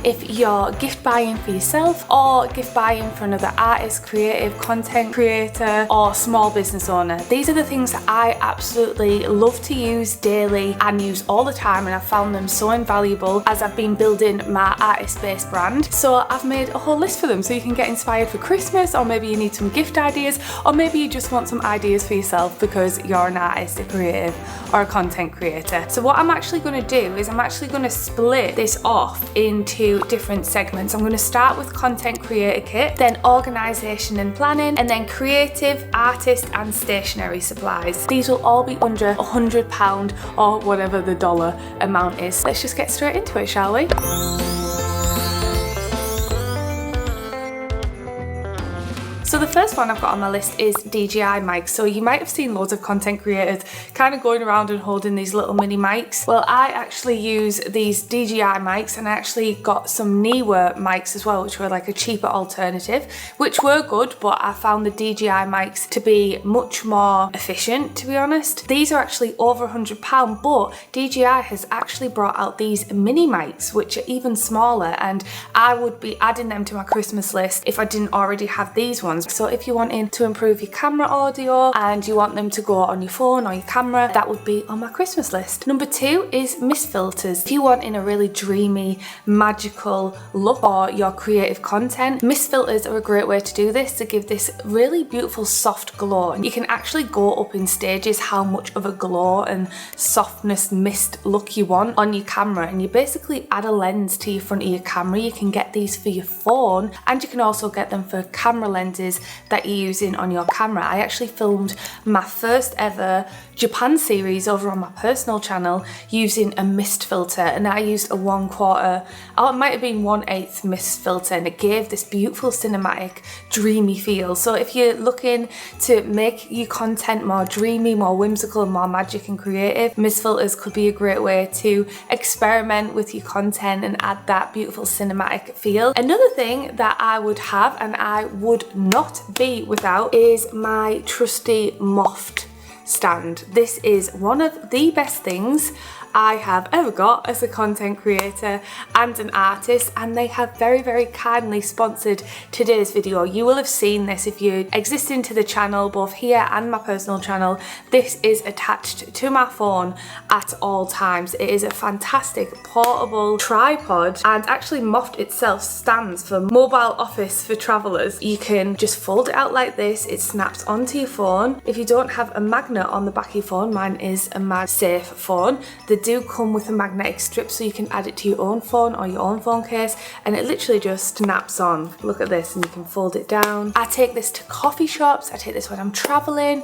if you're gift buying for yourself or gift buying for another artist, creative, content creator or small business owner. These are the things that I absolutely love to use daily and use all the time, and I've found them so invaluable as I've been building my artist-based brand. So I've made a whole list for them so you can get inspired for Christmas, or maybe you need some gift ideas, or maybe you just want some ideas for yourself because you're an artist, a creative or a content creator. So what I'm actually going to do is I'm actually going to split this off into different segments. I'm going to start with content creator kit, then organisation and planning, and then creative, artist and stationery supplies. These will all be under £100 or whatever the dollar amount is. Let's just get straight into it, shall we? So the first one I've got on my list is DJI mics. So you might have seen loads of content creators kind of going around and holding these little mini mics. Well, I actually use these DJI mics, and I actually got some Neewer mics as well, which were like a cheaper alternative, which were good, but I found the DJI mics to be much more efficient, to be honest. These are actually over £100, but DJI has actually brought out these mini mics, which are even smaller, and I would be adding them to my Christmas list if I didn't already have these ones. So if you're wanting to improve your camera audio and you want them to go on your phone or your camera, that would be on my Christmas list. Number 2 is mist filters. If you want in a really dreamy, magical look for your creative content, mist filters are a great way to do this, to give this really beautiful soft glow. And you can actually go up in stages how much of a glow and softness mist look you want on your camera, and you basically add a lens to your front of your camera. You can get these for your phone, and you can also get them for camera lenses that you're using on your camera. I actually filmed my first ever Japan series over on my personal channel using a mist filter, and I used a 1/4, oh, it might have been 1/8 mist filter, and it gave this beautiful cinematic dreamy feel. So if you're looking to make your content more dreamy, more whimsical, more magic and creative, mist filters could be a great way to experiment with your content and add that beautiful cinematic feel. Another thing that I would have, and I would not be without, is my trusty MOFT stand. This is one of the best things I have ever got as a content creator and an artist, and they have very, very kindly sponsored today's video. You will have seen this if you're existing to the channel, both here and my personal channel. This is attached to my phone at all times. It is a fantastic portable tripod, and actually MOFT itself stands for Mobile Office for Travellers. You can just fold it out like this, it snaps onto your phone. If you don't have a magnet on the back of your phone, mine is a MagSafe phone, they do come with a magnetic strip so you can add it to your own phone or your own phone case, and it literally just snaps on. Look at this, and you can fold it down. I take this to coffee shops, I take this when I'm traveling.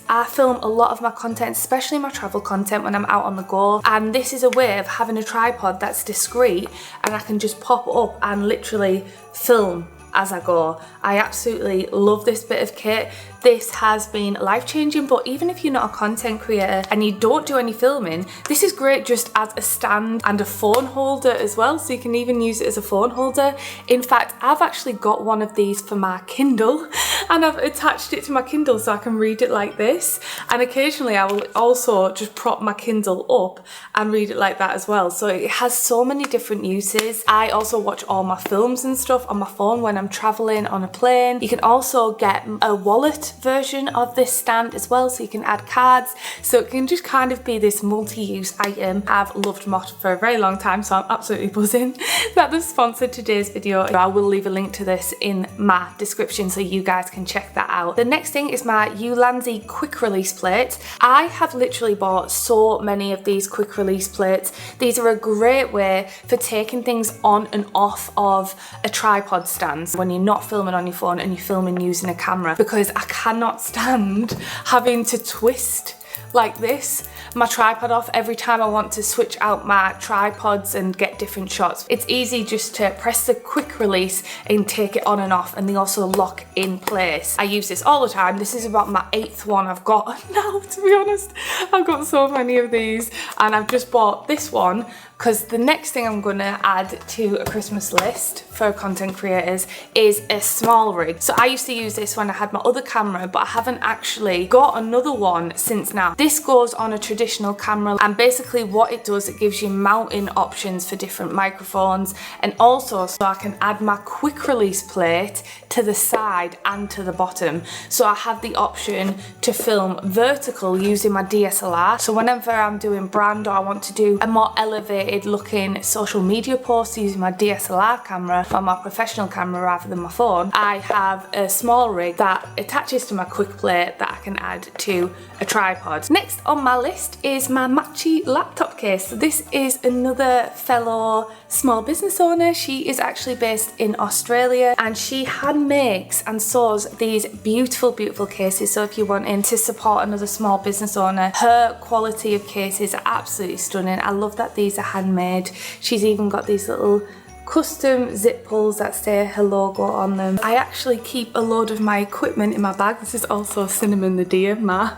I film a lot of my content, especially my travel content, when I'm out on the go, and this is a way of having a tripod that's discreet, and I can just pop up and literally film as I go. I absolutely love this bit of kit. This has been life-changing, but even if you're not a content creator and you don't do any filming, this is great just as a stand and a phone holder as well, so you can even use it as a phone holder. In fact, I've actually got one of these for my Kindle, and I've attached it to my Kindle so I can read it like this, and occasionally I will also just prop my Kindle up and read it like that as well. So it has so many different uses. I also watch all my films and stuff on my phone when I'm traveling on a plane. You can also get a wallet version of this stand as well, so you can add cards, so it can just kind of be this multi-use item. I've loved MOFT for a very long time, so I'm absolutely buzzing that they've sponsored today's video. I will leave a link to this in my description so you guys can check that out. The next thing is my ULANZI quick release plate. I have literally bought so many of these quick release plates. These are a great way for taking things on and off of a tripod stand when you're not filming on your phone and you're filming using a camera, because I cannot stand having to twist like this my tripod off every time I want to switch out my tripods and get different shots. It's easy just to press the quick release and take it on and off, and they also lock in place. I use this all the time. This is about my 8th one I've got now, to be honest. I've got so many of these, and I've just bought this one because the next thing I'm gonna add to a Christmas list for content creators is a small rig. So I used to use this when I had my other camera, but I haven't actually got another one since now. This goes on a traditional camera, and basically what it does, it gives you mounting options for different microphones, and also so I can add my quick release plate to the side and to the bottom. So I have the option to film vertical using my DSLR. So whenever I'm doing brand or I want to do a more elevated looking social media post using my DSLR camera or my professional camera rather than my phone, I have a small rig that attaches to my quick plate that I can add to a tripod. Next on my list is my Matchy laptop case. So this is another fellow small business owner. She is actually based in Australia, and she hand makes and sews these beautiful cases. So if you're wanting to support another small business owner, her quality of cases are absolutely stunning. I love that these are handmade. She's even got these little custom zip pulls that say her logo on them. I actually keep a load of my equipment in my bag. This is also Cinnamon the deer, my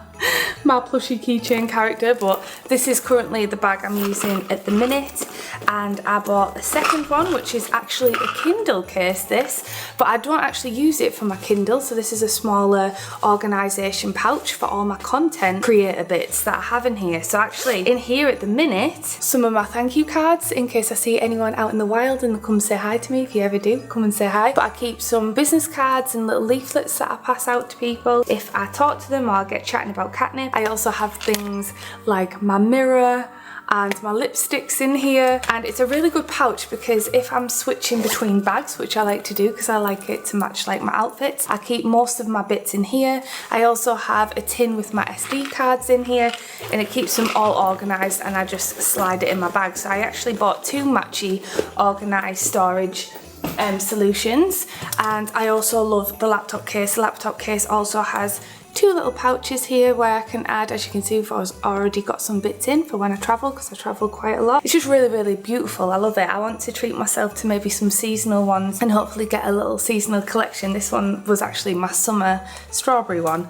plushie keychain character, but this is currently the bag I'm using at the minute. And I bought a second one, which is actually a Kindle case, but I don't actually use it for my Kindle, so this is a smaller organisation pouch for all my content creator bits that I have in here. So actually in here at the minute, some of my thank you cards in case I see anyone out in the wild and they come say hi to me. If you ever do, come and say hi. But I keep some business cards and little leaflets that I pass out to people if I talk to them or I get chatting about Katnipp. I also have things like my mirror and my lipsticks in here, and it's a really good pouch because if I'm switching between bags, which I like to do because I like it to match like my outfits, I keep most of my bits in here. I also have a tin with my SD cards in here, and it keeps them all organised, and I just slide it in my bag. So I actually bought two Matchy organised storage solutions, and I also love the laptop case. The laptop case also has two little pouches here where I can add, as you can see, I've already got some bits in for when I travel, because I travel quite a lot. It's just really beautiful. I love it. I want to treat myself to maybe some seasonal ones and hopefully get a little seasonal collection. This one was actually my summer strawberry one,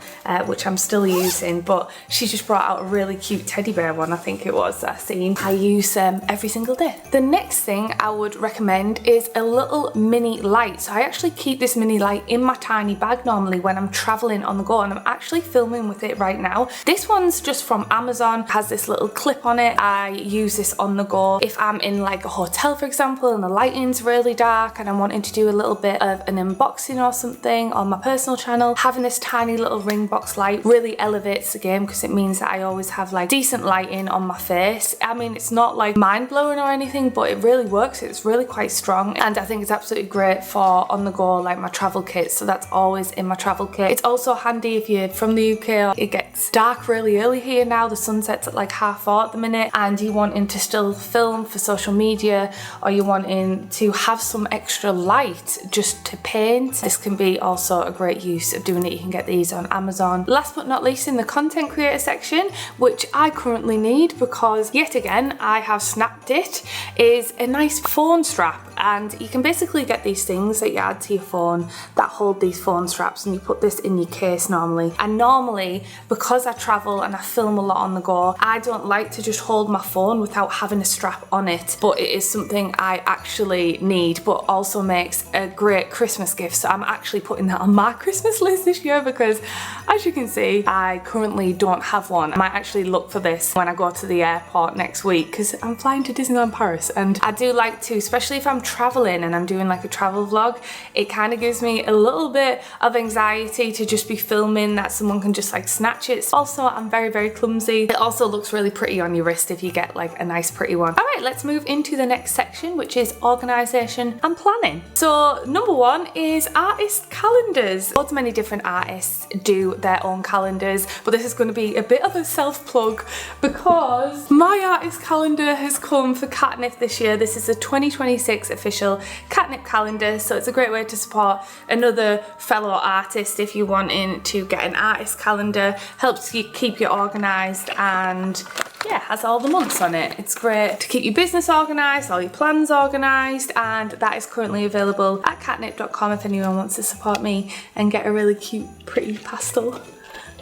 which I'm still using, but she just brought out a really cute teddy bear one, I think it was, that I've seen. I use every single day. The next thing I would recommend is a little mini light. So I actually keep this mini light in my tiny bag normally when I'm traveling on the go, and I'm actually filming with it right now. This one's just from Amazon, has this little clip on it. I use this on the go if I'm in like a hotel, for example, and the lighting's really dark and I'm wanting to do a little bit of an unboxing or something on my personal channel. Having this tiny little ring box light really elevates the game because it means that I always have like decent lighting on my face. I mean, it's not like mind-blowing or anything, but it really works. It's really quite strong, and I think it's absolutely great for on the go, like my travel kit. So that's always in my travel kit. It's also handy if you're from the UK. It gets dark really early here now. The sun sets at like 4:30 at the minute, and you're wanting to still film for social media, or you're wanting to have some extra light just to paint. This can be also a great use of doing it. You can get these on Amazon. Last but not least, in the content creator section, which I currently need because yet again I have snapped it, is a nice phone strap. And you can basically get these things that you add to your phone that hold these phone straps, and you put this in your case normally. And normally, because I travel and I film a lot on the go, I don't like to just hold my phone without having a strap on it, but it is something I actually need, but also makes a great Christmas gift. So I'm actually putting that on my Christmas list this year because, as you can see, I currently don't have one. I might actually look for this when I go to the airport next week because I'm flying to Disneyland Paris, and I do like to, especially if I'm traveling and I'm doing like a travel vlog, it kind of gives me a little bit of anxiety to just be filming that someone can just like snatch it. Also, I'm very clumsy. It also looks really pretty on your wrist if you get like a nice pretty one. All right, let's move into the next section, which is organisation and planning. So number one is artist calendars. Lots of many different artists do their own calendars, but this is going to be a bit of a self-plug because my artist calendar has come for Katnipp this year. This is the 2026 official Katnipp calendar, so it's a great way to support another fellow artist if you're wanting to get an artist calendar. Helps you keep you organised, and yeah, has all the months on it. It's great to keep your business organised, all your plans organised, and that is currently available at katnipp.com if anyone wants to support me and get a really cute, pretty pastel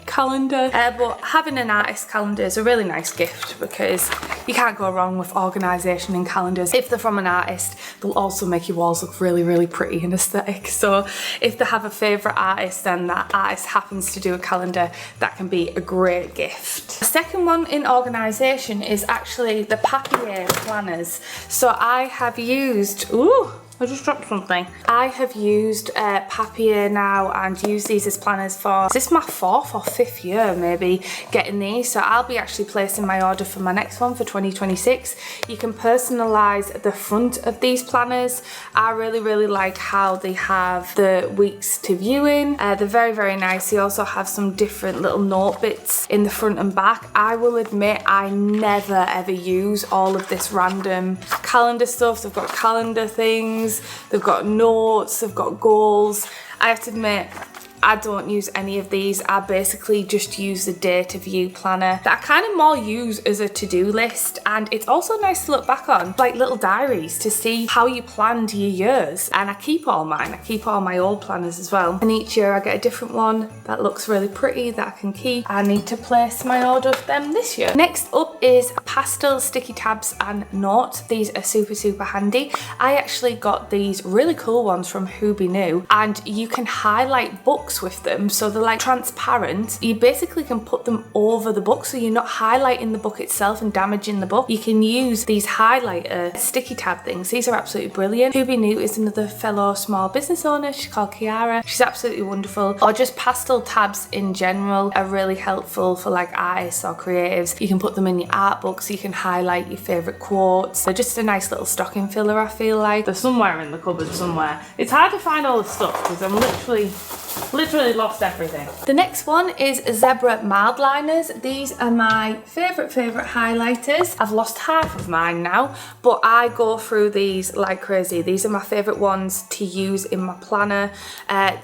calendar. But having an artist calendar is a really nice gift because you can't go wrong with organisation in calendars. If they're from an artist, they'll also make your walls look really, really pretty and aesthetic. So if they have a favourite artist and that artist happens to do a calendar, that can be a great gift. The second one in organisation is actually the papier planners. So I have used, ooh, I just dropped something. I have used papier now and used these as planners for, is this my 4th or 5th year maybe getting these? So I'll be actually placing my order for my next one for 2026. You can personalise the front of these planners. I really, really like how they have the weeks to view in. They're very, very nice. They also have some different little note bits in the front and back. I will admit I never ever use all of this random calendar stuff. They've got calendar things, they've got notes, they've got goals. I have to admit, I don't use any of these. I basically just use the day to view planner that I kind of more use as a to-do list, and it's also nice to look back on, like little diaries to see how you planned your years. And I keep all mine. I keep all my old planners as well, and each year I get a different one that looks really pretty that I can keep. I need to place my order of them this year. Next up is Pastel sticky tabs and notes. These are super, super handy. I actually got these really cool ones from HoobyNoo, and you can highlight books with them, so they're like transparent. You basically can put them over the book, so you're not highlighting the book itself and damaging the book. You can use these highlighter sticky tab things. These are absolutely brilliant. HoobyNoo is another fellow small business owner. She's called Kiara. She's absolutely wonderful. Or just pastel tabs in general are really helpful for like artists or creatives. You can put them in your art books. You can highlight your favorite quotes. They're just a nice little stocking filler, I feel like. They're somewhere in the cupboard somewhere. It's hard to find all the stuff because I'm literally lost everything. The next one is Zebra mild liners. These are my favorite highlighters. I've lost half of mine now, but I go through these like crazy. These are my favorite ones to use in my planner.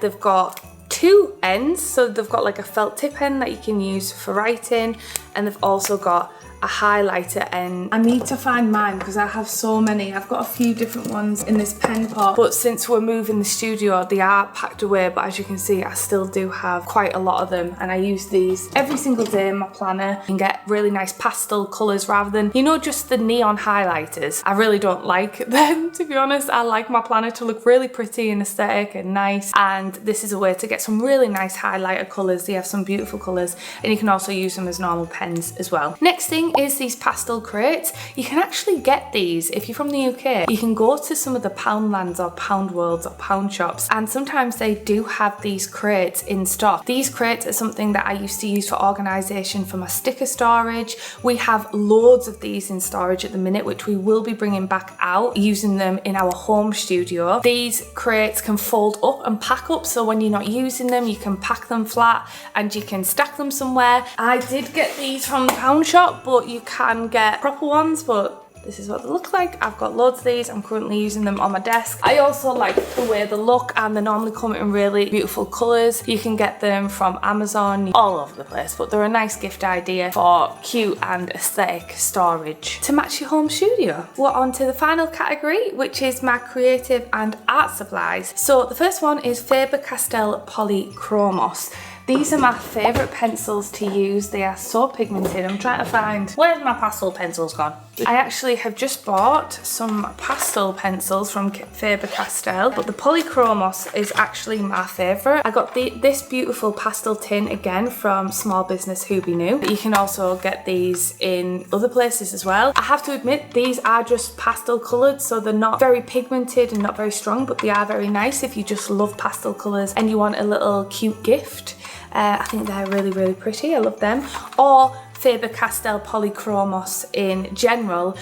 They've got two ends, so they've got like a felt tip end that you can use for writing, and they've also got a highlighter end. I need to find mine because I have so many. I've got a few different ones in this pen pot, but since we're moving the studio, they are packed away, but as you can see, I still do have quite a lot of them, and I use these every single day in my planner. You can get really nice pastel colours rather than, you know, just the neon highlighters. I really don't like them, to be honest. I like my planner to look really pretty and aesthetic and nice, and this is a way to get some really nice highlighter colours. They have some beautiful colours, and you can also use them as normal pens as well. Next thing is these pastel crates. You can actually get these if you're from the UK. You can go to some of the Poundlands or Pound Worlds or Pound shops, and sometimes they do have these crates in stock. These crates are something that I used to use for organisation for my sticker storage. We have loads of these in storage at the minute, which we will be bringing back out, using them in our home studio. These crates can fold up and pack up, so when you're not using them, you can pack them flat and you can stack them somewhere. I did get these from the Pound shop, but you can get proper ones, but this is what they look like. I've got loads of these. I'm currently using them on my desk. I also like the way they look, and they normally come in really beautiful colours. You can get them from Amazon, all over the place, but they're a nice gift idea for cute and aesthetic storage to match your home studio. We're on to the final category, which is my creative and art supplies. So the first one is Faber Castell PolyChromos. These are my favourite pencils to use. They are so pigmented. I'm trying to find, where's my pastel pencils gone? I actually have just bought some pastel pencils from Faber Castell, but the PolyChromos is actually my favourite. I got this beautiful pastel tin again from small business HoobyNoo. But you can also get these in other places as well. I have to admit, these are just pastel coloured, so they're not very pigmented and not very strong, but they are very nice if you just love pastel colours and you want a little cute gift. I think they're really, really pretty. I love them. Or Faber Castell PolyChromos in general.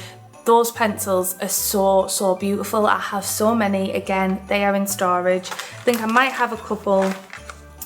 Those pencils are so beautiful. I have so many. Again, they are in storage. I think I might have a couple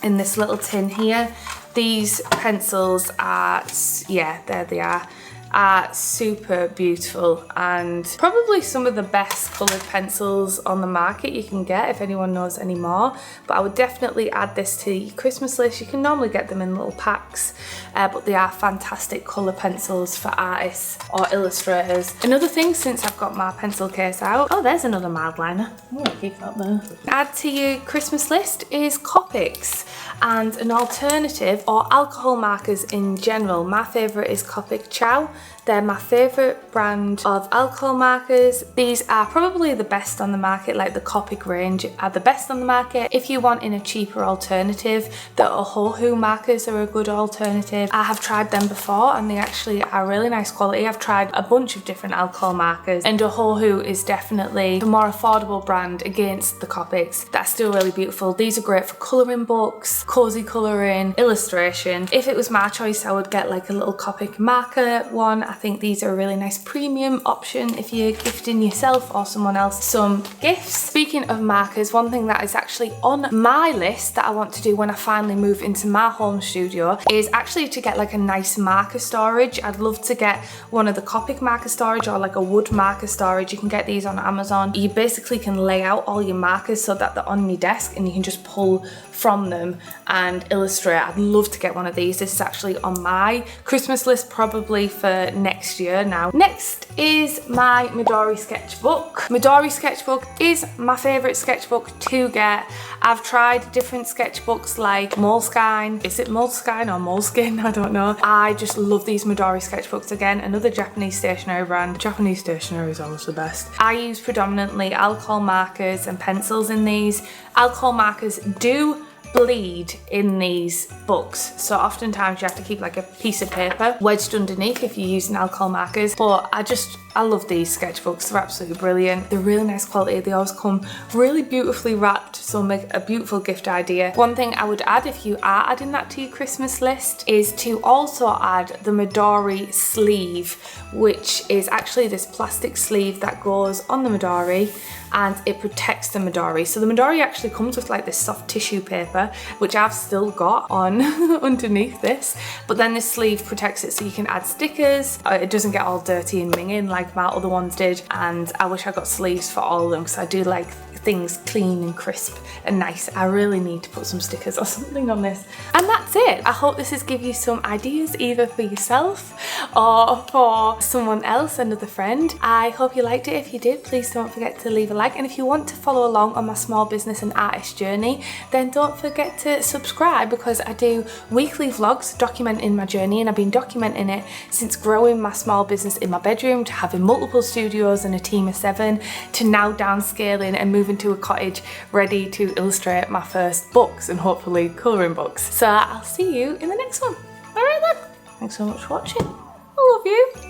in this little tin here. These pencils are, yeah, there they are. are super beautiful and probably some of the best coloured pencils on the market you can get, if anyone knows any more. But I would definitely add this to your Christmas list. You can normally get them in little packs, but they are fantastic colour pencils for artists or illustrators. Another thing, since I've got my pencil case out, oh, there's another mild liner. I'm gonna keep that there. Add to your Christmas list is Copics, and an alternative, or alcohol markers in general. My favourite is Copic Ciao. They're my favourite brand of alcohol markers. These are probably the best on the market, like the Copic range are the best on the market. If you want in a cheaper alternative, the Ohohu markers are a good alternative. I have tried them before and they actually are really nice quality. I've tried a bunch of different alcohol markers, and Ohohu is definitely the more affordable brand against the Copics. That's still really beautiful. These are great for colouring books, cosy colouring, illustration. If it was my choice, I would get like a little Copic marker one. I think these are a really nice premium option if you're gifting yourself or someone else some gifts. Speaking of markers, one thing that is actually on my list that I want to do when I finally move into my home studio is actually to get like a nice marker storage. I'd love to get one of the Copic marker storage or like a wood marker storage. You can get these on Amazon. You basically can lay out all your markers so that they're on your desk and you can just pull from them and illustrate. I'd love to get one of these. This is actually on my Christmas list probably for next year now. Next is my Midori sketchbook. Midori sketchbook is my favourite sketchbook to get. I've tried different sketchbooks like Moleskine. Is it Moleskine or Moleskin? I don't know. I just love these Midori sketchbooks. Again, another Japanese stationery brand. Japanese stationery is always the best. I use predominantly alcohol markers and pencils in these. Alcohol markers do bleed in these books, so oftentimes you have to keep like a piece of paper wedged underneath if you're using alcohol markers. But I love these sketchbooks. They're absolutely brilliant. They're really nice quality. They always come really beautifully wrapped, so make a beautiful gift idea. One thing I would add if you are adding that to your Christmas list is to also add the Midori Sleeve, which is actually this plastic sleeve that goes on the Midori and it protects the Midori. So the Midori actually comes with like this soft tissue paper, which I've still got on underneath this, but then this sleeve protects it so you can add stickers. It doesn't get all dirty and minging like my other ones did, and I wish I got sleeves for all of them because I do like things clean and crisp and nice. I really need to put some stickers or something on this. And that's it. I hope this has given you some ideas either for yourself or for someone else, another friend. I hope you liked it. If you did, please don't forget to leave a like, and if you want to follow along on my small business and artist journey, then don't forget to subscribe, because I do weekly vlogs documenting my journey, and I've been documenting it since growing my small business in my bedroom to having multiple studios and a team of 7 to now downscaling and moving to a cottage ready to illustrate my first books and hopefully colouring books. So I'll see you in the next one. Alright then, thanks so much for watching. I love you.